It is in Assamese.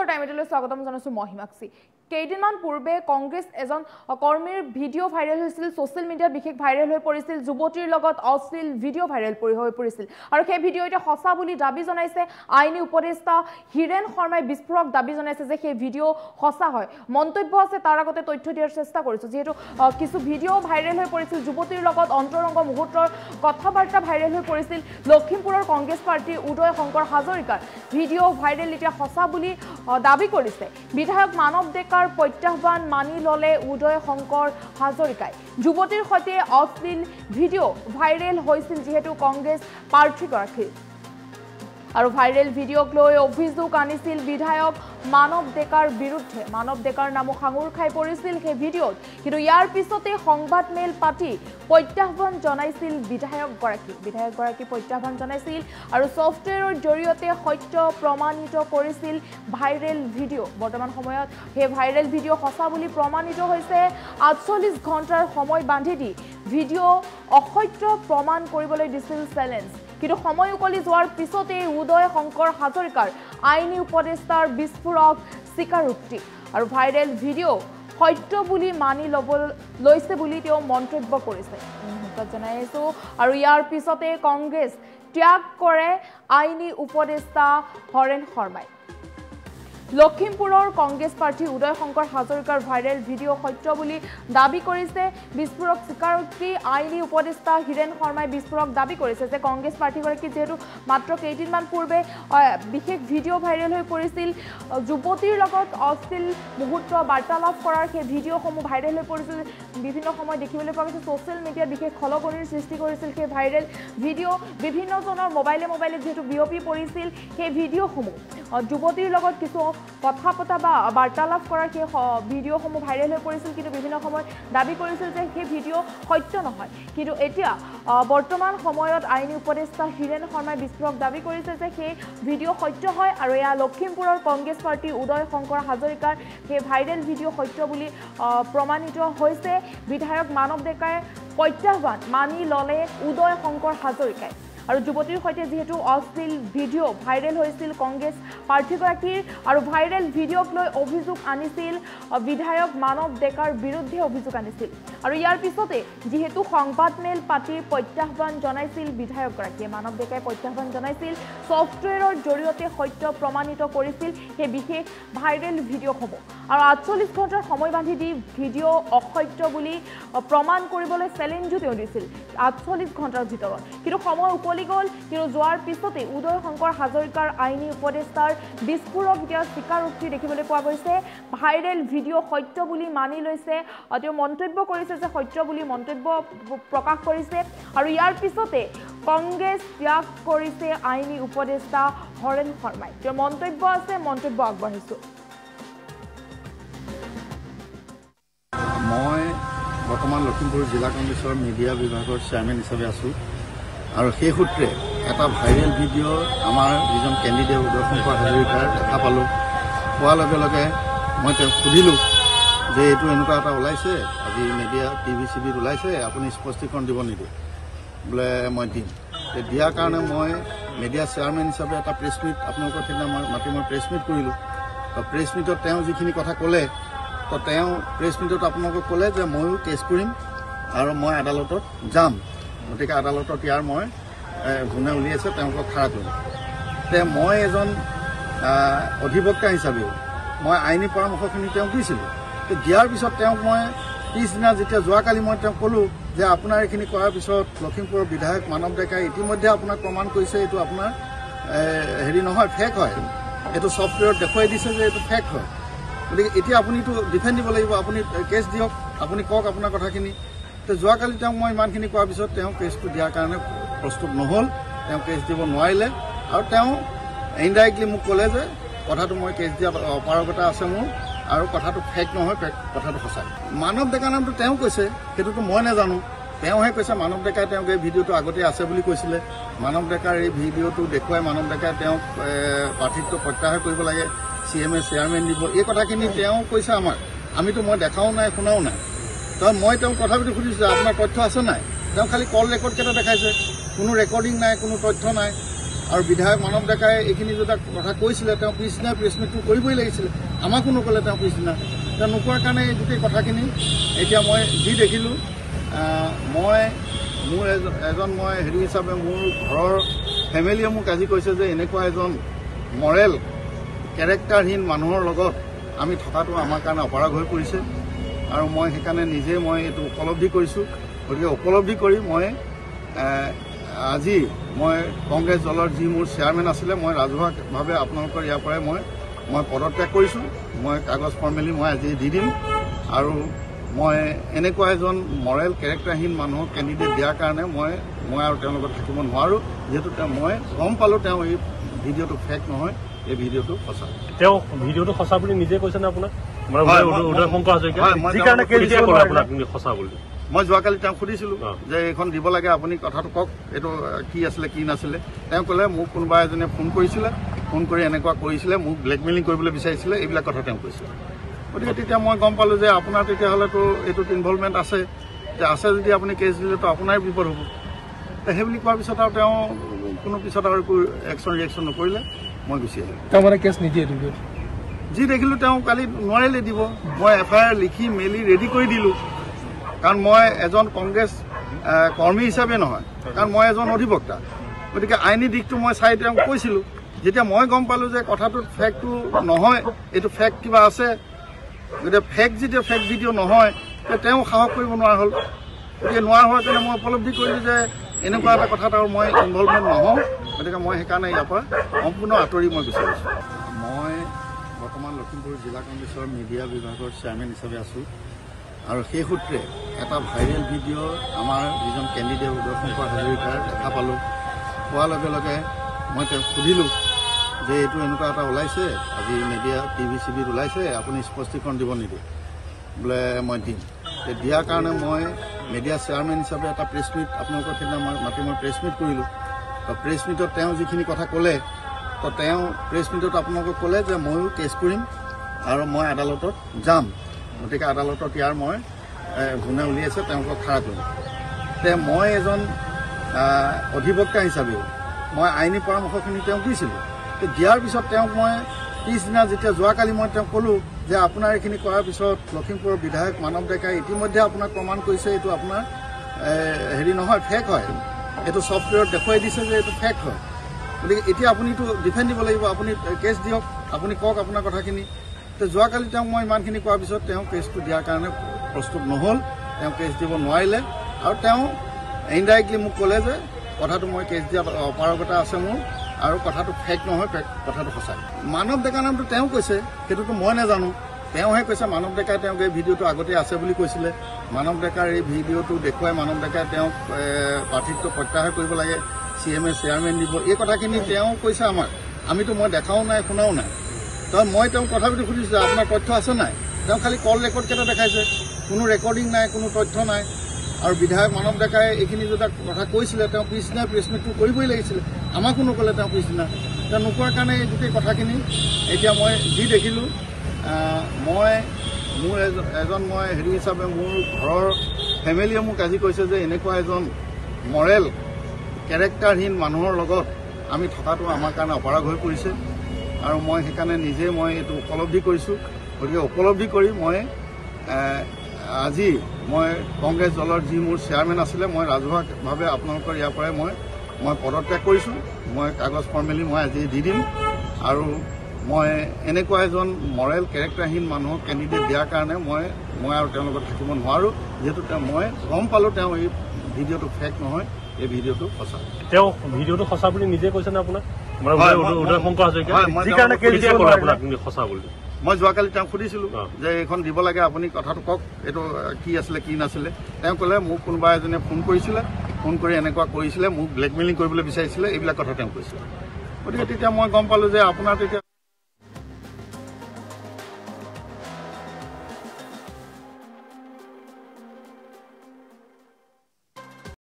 নমস্কাৰ টাইমলৈ স্বাগতম জনাইছো মহিমাক্ষী কেইদিনমান পূৰ্বে কংগ্ৰেছ এজন কৰ্মীৰ ভিডিঅ' ভাইৰেল হৈছিল সোশ্যাল মিডিয়াত বিশেষ ভাইৰেল হৈ পৰিছিল যুৱতীৰ লগত অশ্লীল ভিডিঅ' ভাইৰেল হৈ পৰিছিল আৰু সেই ভিডিঅ' এটা সঁচা বুলি দাবী জনাইছে আইনী উপদেষ্টা হিৰেন শৰ্মাই বিস্ফোৰক দাবী জনাইছে যে সেই ভিডিঅ' সঁচা হয় মন্তব্য আছে তাৰ আগতে তথ্য দিয়াৰ চেষ্টা কৰিছো যেহেতু কিছু ভিডিঅ' ভাইৰেল হৈ পৰিছিল যুৱতীৰ লগত অন্তৰংগ মুহূৰ্তৰ কথাবাৰ্তা ভাইৰেল হৈ পৰিছিল লখিমপুৰৰ কংগ্ৰেছ পাৰ্টিৰ উদয় শংকৰ হাজৰিকাৰ ভিডিঅ' ভাইৰেল এতিয়া সঁচা বুলি দাবী কৰিছে বিধায়ক মানৱ ডেকাৰ প্ৰত্যাহ্বান মানি ললে উদয় শংকৰ হাজৰিকাই যুৱতীৰ সৈতে অশ্লীল ভিডিঅ' ভাইৰেল হৈছিল যেহেতু কংগ্ৰেছ প্ৰাৰ্থীগৰাকী আৰু ভাইৰেল ভিডিঅ'ক লৈ অভিযোগ আনিছিল বিধায়ক মানৱ ডেকাৰ বিৰুদ্ধে মানৱ ডেকাৰ নামো সাঙুৰ খাই পৰিছিল সেই ভিডিঅ'ত কিন্তু ইয়াৰ পিছতে সংবাদ মেল পাতি প্ৰত্যাহ্বান জনাইছিল বিধায়কগৰাকী প্ৰত্যাহ্বান জনাইছিল আৰু ছফটৱেৰৰ জৰিয়তে সত্য প্ৰমাণিত কৰিছিল ভাইৰেল ভিডিঅ' বৰ্তমান সময়ত সেই ভাইৰেল ভিডিঅ' সঁচা বুলি প্ৰমাণিত হৈছে ৪৮ ঘণ্টাৰ সময় বান্ধি দি ভিডিঅ' অসত্য প্ৰমাণ কৰিবলৈ দিছিল চেলেঞ্জ কিন্তু সময় উকলি যোৱাৰ পিছতে উদয় শংকৰ হাজৰিকাৰ আইনী উপদেষ্টাৰ বিস্ফোৰক স্বীকাৰোক্তি আৰু ভাইৰেল ভিডিঅ' সত্য বুলি মানি ল'ব লৈছে বুলি তেওঁ মন্তব্য কৰিছে জনাইছো আৰু ইয়াৰ পিছতে কংগ্ৰেছ ত্যাগ কৰে আইনী উপদেষ্টা হৰেণ শৰ্মাই লখিমপুৰৰ কংগ্ৰেছ প্ৰাৰ্থী উদয় শংকৰ হাজৰিকাৰ ভাইৰেল ভিডিঅ' সত্য বুলি দাবী কৰিছে বিস্ফোৰক স্বীকাৰোক্তি আইনী উপদেষ্টা হিৰেন শৰ্মাই বিস্ফোৰক দাবী কৰিছে যে কংগ্ৰেছ প্ৰাৰ্থীগৰাকী যেহেতু মাত্ৰ কেইদিনমান পূৰ্বে বিশেষ ভিডিঅ' ভাইৰেল হৈ পৰিছিল যুৱতীৰ লগত অশ্লীল মুহূৰ্ত বাৰ্তালাপ কৰাৰ সেই ভিডিঅ'সমূহ ভাইৰেল হৈ পৰিছিল বিভিন্ন সময় দেখিবলৈ পোৱা গৈছে ছ'চিয়েল মিডিয়াত বিশেষ খলকনিৰ সৃষ্টি কৰিছিল সেই ভাইৰেল ভিডিঅ' বিভিন্নজনৰ মোবাইলে যিহেতু বিয়পি পৰিছিল সেই ভিডিঅ'সমূহ যুৱতীৰ লগত কিছু কথা পতা বা বাৰ্তালাপ কৰাৰ সেই ভিডিঅ'সমূহ ভাইৰেল হৈ পৰিছিল কিন্তু বিভিন্ন সময়ত দাবী কৰিছিল যে সেই ভিডিঅ' সত্য নহয় কিন্তু এতিয়া বৰ্তমান সময়ত আইনী উপদেষ্টা হিৰেন শৰ্মাই বিস্ফোৰক দাবী কৰিছে যে সেই ভিডিঅ' সত্য হয় আৰু এয়া লখিমপুৰৰ কংগ্ৰেছ পাৰ্টি উদয় শংকৰ হাজৰিকাৰ সেই ভাইৰেল ভিডিঅ' সত্য বুলি প্ৰমাণিত হৈছে বিধায়ক মানৱ ডেকাই প্ৰত্যাহ্বান মানি ল'লে উদয় শংকৰ হাজৰিকাই আৰু যুৱতীৰ সৈতে যেহেতু অশ্লীল ভিডিঅ' ভাইৰেল হৈছিল কংগ্ৰেছ প্ৰাৰ্থীগৰাকীৰ আৰু ভাইৰেল ভিডিঅ'ক লৈ অভিযোগ আনিছিল বিধায়ক মানৱ ডেকাৰ বিৰুদ্ধে অভিযোগ আনিছিল আৰু ইয়াৰ পিছতে যিহেতু সংবাদ মেল পাতি প্ৰত্যাহ্বান জনাইছিল বিধায়কগৰাকীয়ে মানৱ ডেকাই প্ৰত্যাহ্বান জনাইছিল ছফটৱেৰৰ জৰিয়তে সত্য প্ৰমাণিত কৰিছিল সেই বিশেষ ভাইৰেল ভিডিঅ'সমূহ আৰু ৪৮ ঘণ্টাৰ সময় বান্ধি দি ভিডিঅ' অসত্য বুলি প্ৰমাণ কৰিবলৈ চেলেঞ্জো তেওঁ দিছিল ৪৮ ঘণ্টাৰ ভিতৰত কিন্তু সময় উকলি গ'ল কিন্তু যোৱাৰ পিছতে উদয় শংকৰ হাজৰিকাৰ আইনী উপদেষ্টাৰ বিস্ফোৰক এতিয়া স্বীকাৰোক্তি দেখিবলৈ পোৱা গৈছে ভাইৰেল ভিডিঅ' সত্য বুলি মানি লৈছে তেওঁ মন্তব্য কৰিছে যে সত্য বুলি মন্তব্য প্ৰকাশ কৰিছে আৰু ইয়াৰ পিছতে কংগ্ৰেছ ত্যাগ কৰিছে আইনী উপদেষ্টা হৰেণ শৰ্মাই তেওঁৰ মন্তব্য আছে মন্তব্য আগবঢ়াইছো মই বৰ্তমান লখিমপুৰ জিলা কংগ্ৰেছৰ মিডিয়া বিভাগৰ চেয়াৰমেন হিচাপে আছোঁ আৰু সেই সূত্ৰে এটা ভাইৰেল ভিডিঅ' আমাৰ যিজন কেণ্ডিডেট উদয় শংকৰ হাজৰিকাৰ দেখা পালোঁ পোৱাৰ লগে লগে মই তেওঁক সুধিলোঁ যে এইটো এনেকুৱা এটা ওলাইছে আজি মিডিয়া টিভি চিভিত ওলাইছে আপুনি স্পষ্টীকৰণ দিব নেকি বোলে মই দিম দিয়াৰ কাৰণে মই মিডিয়া চেয়াৰমেন হিচাপে এটা প্ৰেছ মিট আপোনালোকৰ সেইদিনা মাতি মই প্ৰেছ মিট কৰিলোঁ তো প্ৰেছ মিটত তেওঁ যিখিনি কথা ক'লে তো তেওঁ প্ৰেছ মিটত আপোনালোকক ক'লে যে ময়ো কেছ কৰিম আৰু মই আদালতত যাম গতিকে আদালতত ইয়াৰ মই যোনে উলিয়াইছে তেওঁলোকক খাৰা কৰিম মই এজন অধিবক্তা হিচাপেও মই আইনী পৰামৰ্শখিনি তেওঁক দিছিলোঁ দিয়াৰ পিছত তেওঁক মই পিছদিনা যেতিয়া যোৱাকালি মই তেওঁক ক'লোঁ যে আপোনাৰ এইখিনি কৰাৰ পিছত লখিমপুৰৰ বিধায়ক মানৱ ডেকাই ইতিমধ্যে আপোনাক প্ৰমাণ কৰিছে এইটো আপোনাৰ হেৰি নহয় ফেক হয় এইটো ছফটৱেৰত দেখুৱাই দিছে যে এইটো ফেক হয় গতিকে এতিয়া আপুনিতো ডিফেণ্ড দিব লাগিব আপুনি কেছ দিয়ক আপুনি কওক আপোনাৰ কথাখিনি তো যোৱাকালি তেওঁক মই ইমানখিনি কোৱাৰ পিছত তেওঁ কেছটো দিয়াৰ কাৰণে প্ৰস্তুত নহ'ল তেওঁ কেছ দিব নোৱাৰিলে আৰু তেওঁ ইনডাইৰেক্টলি মোক ক'লে যে কথাটো মই কেছ দিয়াত অপাৰগতা আছে মোৰ আৰু কথাটো ফেক নহয় কথাটো সঁচা মানৱ ডেকা নামটো তেওঁ কৈছে সেইটোতো মই নাজানো তেওঁহে কৈছে মানৱ ডেকাই তেওঁক এই ভিডিঅ'টো আগতে আছে বুলি কৈছিলে মানৱ ডেকাৰ এই ভিডিঅ'টো দেখুৱাই মানৱ ডেকাই তেওঁক প্ৰাৰ্থিত্ব প্ৰত্যাহাৰ কৰিব লাগে CMA চেয়াৰমেন দিব এই কথাখিনি তেওঁ কৈছে আমাক আমিতো মই দেখাও নাই শুনাও নাই তো মই তেওঁক কথা পাতি সুধিছোঁ আপোনাৰ তথ্য আছে নাই তেওঁ খালি কল ৰেকৰ্ড কেইটা দেখাইছে কোনো ৰেকৰ্ডিং নাই কোনো তথ্য নাই আৰু বিধায়ক মানৱ ডেকাই এইখিনি যেতিয়া কথা কৈছিলে তেওঁ পিছদিনা প্ৰেছ মিটটো কৰিবই লাগিছিলে, আমাকো নক'লে তেওঁ পিছদিনা। তেওঁ নোকোৱাৰ কাৰণে এই গোটেই কথাখিনি এতিয়া মই যি দেখিলোঁ, মোৰ মই হেৰি হিচাপে মোৰ ঘৰৰ ফেমিলিয়ে মোক আজি কৈছে যে এনেকুৱা এজন মৰেল কেৰেক্টাৰহীন মানুহৰ লগত আমি থকাটো আমাৰ কাৰণে অপৰাধ হৈ পৰিছে। আৰু মই সেইকাৰণে নিজে মই এইটো উপলব্ধি কৰিছোঁ। গতিকে উপলব্ধি কৰি মই আজি মই কংগ্ৰেছ দলৰ যি মোৰ চেয়াৰমেন আছিলে, মই ৰাজহুৱাভাৱে আপোনালোকৰ ইয়াৰ পৰাই মই পদত্যাগ কৰিছোঁ। মই কাগজ ফৰ্মেলি মই আজি দি দিম। আৰু মই এনেকুৱা এজন মৰেল কেৰেক্টাৰহীন মানুহক কেণ্ডিডেট দিয়াৰ কাৰণে মই আৰু তেওঁৰ লগত থাকিব নোৱাৰোঁ। যিহেতু মই গম পালোঁ তেওঁ এই ভিডিঅ'টো ফেক নহয়, এই ভিডিঅ'টো সঁচা। তেওঁ ভিডিঅ'টো সঁচা বুলি নিজে কৈছে নে আপোনাক? উদয় শংকৰ হাজৰিকা সঁচা বুলি মই যোৱাকালি তেওঁক সুধিছিলোঁ যে এইখন দিব লাগে, আপুনি কথাটো কওক, এইটো কি আছিলে কি নাছিলে। তেওঁ ক'লে মোক কোনোবা এজনে ফোন কৰিছিলে, ফোন কৰি এনেকুৱা কৰিছিলে, মোক ব্লেকমেইলিং কৰিবলৈ বিচাৰিছিলে, এইবিলাক কথা তেওঁ কৈছিলে। গতিকে তেতিয়া মই গম পালোঁ যে আপোনাৰ তেতিয়াহ'লেতো এইটোত ইনভলভমেণ্ট আছে, যে আছে যদি আপুনি কেছ দিলেতো আপোনাৰে বিপদ হ'ব। সেইবুলি কোৱাৰ পিছত আৰু তেওঁ কোনো পিছত আৰু একো একশ্যন ৰিয়েকশ্যন নকৰিলে, মই গুচি আহিলোঁ। তেওঁ মানে কেছ নিদিয়ে? যি দেখিলোঁ তেওঁ কালি নোৱাৰিলে দিব। মই FIR লিখি মেলি ৰেডি কৰি দিলোঁ, কাৰণ মই এজন কংগ্ৰেছ কৰ্মী হিচাপে নহয়, কাৰণ মই এজন অধিবক্তা। গতিকে আইনী দিশটো মই চাই তেওঁক কৈছিলোঁ। যেতিয়া মই গম পালোঁ যে কথাটোত ফেকটো নহয়, এইটো ফেক কিবা আছে, গতিকে যেতিয়া ফেক ভিডিঅ' নহয়, তেওঁ সাহস কৰিব নোৱাৰা হ'ল। গতিকে নোৱাৰা হোৱাৰ কাৰণে মই উপলব্ধি কৰিলোঁ যে এনেকুৱা এটা কথাত আৰু মই ইনভলভমেণ্ট নহওঁ। গতিকে মই সেইকাৰণে ইয়াৰ পৰা সম্পূৰ্ণ আঁতৰি মই গুচি গৈছোঁ। মই বৰ্তমান লখিমপুৰ জিলা কংগ্ৰেছৰ মিডিয়া বিভাগৰ চেয়াৰমেন হিচাপে আছোঁ। আৰু সেই সূত্ৰে এটা ভাইৰেল ভিডিঅ' আমাৰ যিজন কেণ্ডিডেট উদয় শংকৰ হাজৰিকাৰ দেখা পালোঁ। পোৱাৰ লগে লগে মই তেওঁক সুধিলোঁ যে এইটো এনেকুৱা এটা ওলাইছে, আজি মিডিয়া TV ওলাইছে, আপুনি স্পষ্টীকৰণ দিব নেকি? বোলে মই দিম। দিয়াৰ কাৰণে মই মিডিয়া চেয়াৰমেন হিচাপে এটা প্ৰেছ মিট আপোনালোকৰ সেইদিনা মাতি মই প্ৰেছ মিট কৰিলোঁ। তো প্ৰেছ মিটত তেওঁ যিখিনি কথা ক'লে, তো তেওঁ প্ৰেছ মিটত আপোনালোকক ক'লে যে ময়ো কেছ কৰিম আৰু মই আদালতত যাম। গতিকে আদালতত ইয়াৰ মই যোনে উলিয়াইছে তেওঁলোকক খাৰা কৰিম। মই এজন অধিবক্তা হিচাপেও মই আইনী পৰামৰ্শখিনি তেওঁক দিছিলোঁ। দিয়াৰ পিছত তেওঁক মই পিছদিনা যেতিয়া যোৱাকালি মই তেওঁক ক'লোঁ যে আপোনাৰ এইখিনি কৰাৰ পিছত লখিমপুৰৰ বিধায়ক মানৱ ডেকাই ইতিমধ্যে আপোনাক প্ৰমাণ কৰিছে এইটো আপোনাৰ হেৰি নহয়, ফেক হয়, এইটো ছফ্টৱেৰত দেখুৱাই দিছে যে এইটো ফেক হয়। গতিকে এতিয়া আপুনিতো ডিফেণ্ড দিব লাগিব, আপুনি কেছ দিয়ক, আপুনি কওক আপোনাৰ কথাখিনি। তো যোৱাকালি তেওঁক মই ইমানখিনি কোৱাৰ পিছত তেওঁ কেছটো দিয়াৰ কাৰণে প্ৰস্তুত নহ'ল, তেওঁ কেছ দিব নোৱাৰিলে। আৰু তেওঁ ইনডাইৰেক্টলি মোক ক'লে যে কথাটো মই কেছ দিয়াত অপাৰগতা আছে মোৰ, আৰু কথাটো ফেক নহয়, কথাটো সঁচা। মানৱ ডেকা নামটো তেওঁ কৈছে, সেইটোতো মই নাজানো। তেওঁহে কৈছে, মানৱ ডেকাই তেওঁক এই ভিডিঅ'টো আগতে আছে বুলি কৈছিলে। মানৱ ডেকাৰ এই ভিডিঅ'টো দেখুৱাই মানৱ ডেকাই তেওঁক প্ৰাৰ্থিত্ব প্ৰত্যাহাৰ কৰিব লাগে, CMA চেয়াৰমেন দিব, এই কথাখিনি তেওঁ কৈছে আমাক। মই দেখাও নাই, শুনাও নাই। মই তেওঁক তথাপিতো সুধিছোঁ আপোনাৰ তথ্য আছে নাই? তেওঁ খালি কল ৰেকৰ্ডকেইটা দেখাইছে, কোনো ৰেকৰ্ডিং নাই, কোনো তথ্য নাই। আৰু বিধায়ক মানৱ ডেকাই এইখিনি যেতিয়া কথা কৈছিলে, তেওঁ পিছদিনা প্ৰেছ মিটটো কৰিবই লাগিছিলে, আমাকো নক'লে তেওঁ পিছদিনা। তেওঁ নোকোৱাৰ কাৰণে এই গোটেই কথাখিনি এতিয়া মই যি দেখিলোঁ, মোৰ মই হেৰি হিচাপে মোৰ ঘৰৰ ফেমিলিয়ে মোক আজি কৈছে যে এনেকুৱা এজন মৰেল কেৰেক্টাৰহীন মানুহৰ লগত আমি থকাটো আমাৰ কাৰণে অপৰাধ হৈ পৰিছে। আৰু মই সেইকাৰণে নিজে মই এইটো উপলব্ধি কৰিছোঁ। গতিকে উপলব্ধি কৰি মই আজি মই কংগ্ৰেছ দলৰ যি মোৰ চেয়াৰমেন আছিলে, মই ৰাজহুৱাভাৱে আপোনালোকৰ ইয়াৰ পৰাই মই পদত্যাগ কৰিছোঁ। মই কাগজ ফৰ্মেলি মই আজি দি দিম। আৰু মই এনেকুৱা এজন মৰেল কেৰেক্টাৰহীন মানুহক কেণ্ডিডেট দিয়াৰ কাৰণে মই আৰু তেওঁৰ লগত থাকিব নোৱাৰোঁ। যিহেতু মই গম পালোঁ তেওঁ এই ভিডিঅ'টো ফেক নহয়, এই ভিডিঅ'টো সঁচা। তেওঁ ভিডিঅ'টো সঁচা বুলি নিজে কৈছে নে আপোনাক? উদয় শংকৰ হাজৰিকা সঁচা বুলি মই যোৱাকালি তেওঁক সুধিছিলোঁ যে এইখন দিব লাগে, আপুনি কথাটো কওক, এইটো কি আছিলে কি নাছিলে। তেওঁ ক'লে মোক কোনোবা এজনে ফোন কৰিছিলে, ফোন কৰি এনেকুৱা কৰিছিলে, মোক ব্লেকমেইলিং কৰিবলৈ বিচাৰিছিলে, এইবিলাক কথা তেওঁ কৈছিলে। গতিকে তেতিয়া মই গম পালোঁ যে আপোনাৰ তেতিয়া